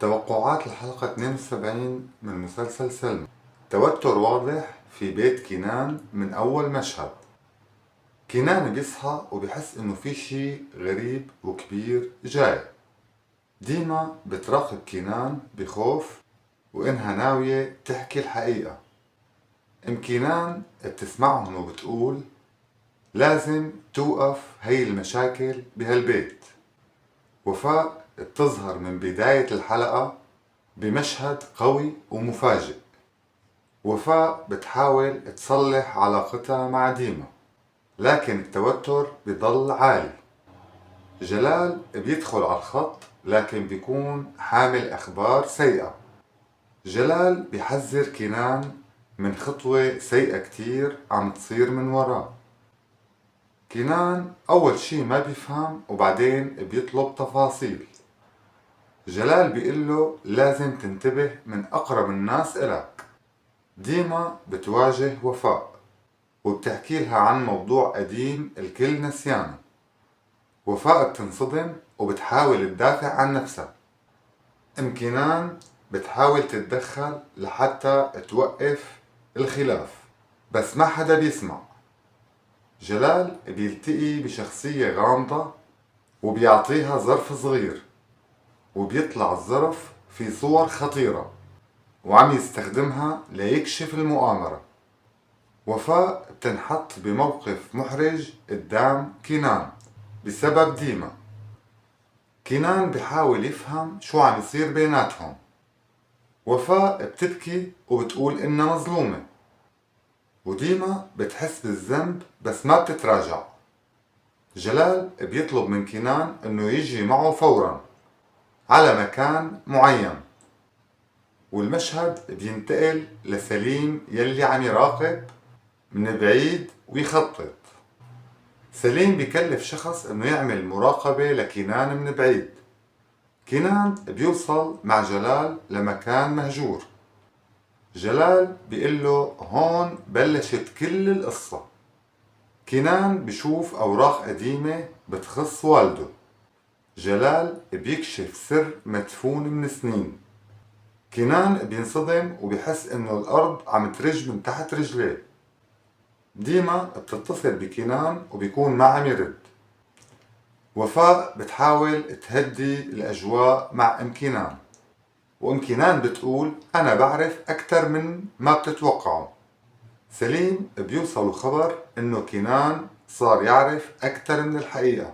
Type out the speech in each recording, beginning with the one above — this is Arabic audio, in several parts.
توقعات الحلقة 72 من مسلسل سلمى. توتر واضح في بيت كنان من أول مشهد. كنان بيصحى وبيحس إنه في شي غريب وكبير جاي. ديما بتراقب كنان بخوف وإنها ناوية تحكي الحقيقة. كنان بتسمعهم وبتقول لازم توقف هي المشاكل بهالبيت. وفاء بتظهر من بداية الحلقة بمشهد قوي ومفاجئ. وفاء بتحاول تصلح علاقتها مع ديما، لكن التوتر بيضل عالي. جلال بيدخل على الخط لكن بيكون حامل أخبار سيئة. جلال بيحذر كنان من خطوة سيئة كتير عم تصير من وراه. كنان أول شي ما بيفهم وبعدين بيطلب تفاصيل. جلال بيقله لازم تنتبه من أقرب الناس إلك. ديما بتواجه وفاء وبتحكي لها عن موضوع قديم الكل نسيانه. وفاء بتنصدم وبتحاول تدافع عن نفسها. كنان بتحاول تتدخل لحتى توقف الخلاف، بس ما حدا بيسمع. جلال بيلتقي بشخصية غامضة وبيعطيها ظرف صغير، وبيطلع الظرف في صور خطيرة وعم يستخدمها ليكشف المؤامرة. وفاء بتنحط بموقف محرج قدام كنان بسبب ديما. كنان بحاول يفهم شو عم يصير بيناتهم. وفاء بتبكي وبتقول إنها مظلومة، وديما بتحس بالذنب بس ما بتتراجع. جلال بيطلب من كنان إنه يجي معه فورا على مكان معين. والمشهد بينتقل لسليم يلي عم يراقب من بعيد ويخطط. سليم بيكلف شخص انه يعمل مراقبة لكنان من بعيد. كنان بيوصل مع جلال لمكان مهجور. جلال بيقله هون بلشت كل القصة. كنان بيشوف أوراق قديمة بتخص والده. جلال بيكشف سر مدفون من سنين. كنان بينصدم وبيحس انه الارض عم ترج من تحت رجليه. ديما بتتصل بكنان وبيكون ما عم يرد. وفاء بتحاول تهدي الاجواء مع كنان، كنان بتقول انا بعرف اكتر من ما بتتوقعوا. سليم بيوصلوا خبر انه كنان صار يعرف اكتر من الحقيقة.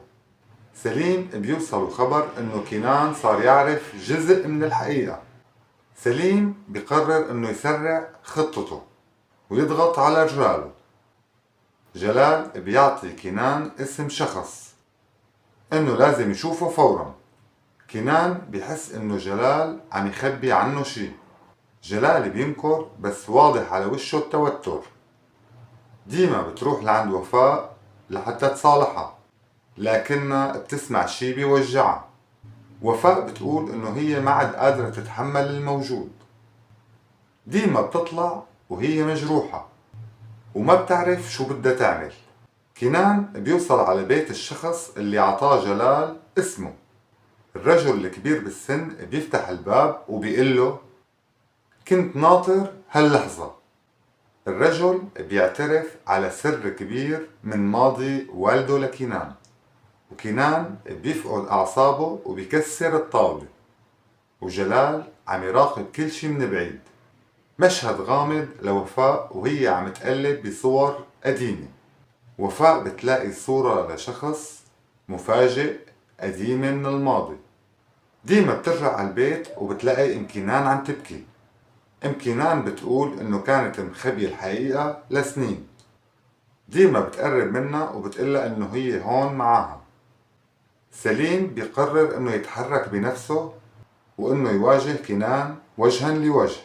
سليم بيوصلوا خبر انه كنان صار يعرف جزء من الحقيقة. سليم بقرر انه يسرع خطته ويضغط على رجاله. جلال بيعطي كنان اسم شخص انه لازم يشوفه فورا. كنان بيحس انه جلال عم يخبي عنه شي. جلال بينكر بس واضح على وشه التوتر. ديما بتروح لعند وفاء لحتى تصالحها، لكنها بتسمع شي بيوجعها. وفاء بتقول انه هي ما عاد قادرة تتحمل الموجود. ديما بتطلع وهي مجروحة وما بتعرف شو بدها تعمل. كنان بيوصل على بيت الشخص اللي عطاه جلال اسمه. الرجل الكبير بالسن بيفتح الباب وبيقله كنت ناطر هاللحظة. الرجل بيعترف على سر كبير من ماضي والده لكنان، وكنان بيفقد أعصابه وبيكسر الطاولة. وجلال عم يراقب كل شي من بعيد. مشهد غامض لوفاء وهي عم تقلب بصور قديمة. وفاء بتلاقي صورة لشخص مفاجئ قديمة من الماضي. ديما بترجع على البيت وبتلاقي كنان عم تبكي. كنان بتقول انه كانت مخبية الحقيقة لسنين. ديما بتقرب منها وبتقلها انه هي هون معاها. سليم بيقرر انه يتحرك بنفسه وانه يواجه كنان وجها لوجه.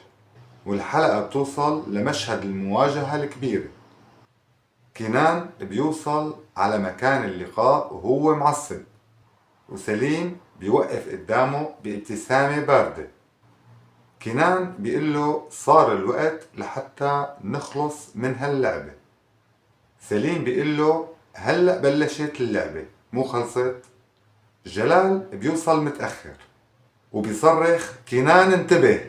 والحلقة بتوصل لمشهد المواجهة الكبيرة. كنان بيوصل على مكان اللقاء وهو معصب، وسليم بيوقف قدامه بابتسامة باردة. كنان بيقله صار الوقت لحتى نخلص من هاللعبة. سليم بيقله هلأ بلشت اللعبة مو خلصت. جلال بيوصل متأخر. وبيصرخ كنان انتبه،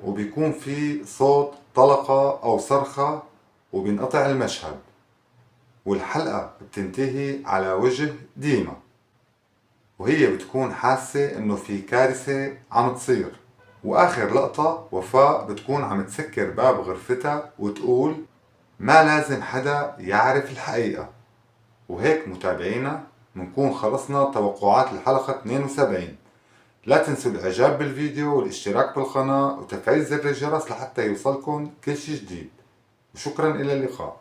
وبيكون في صوت طلقة أو صرخة وبينقطع المشهد، والحلقة بتنتهي على وجه ديما وهي بتكون حاسة انه في كارثة عم تصير. واخر لقطة وفاء بتكون عم تسكر باب غرفتها وتقول ما لازم حدا يعرف الحقيقة. وهيك متابعينا بنكون خلصنا توقعات الحلقة 72. لا تنسوا الاعجاب بالفيديو والاشتراك بالقناة وتفعيل زر الجرس لحتى يوصلكم كل شي جديد، وشكرا الى اللقاء.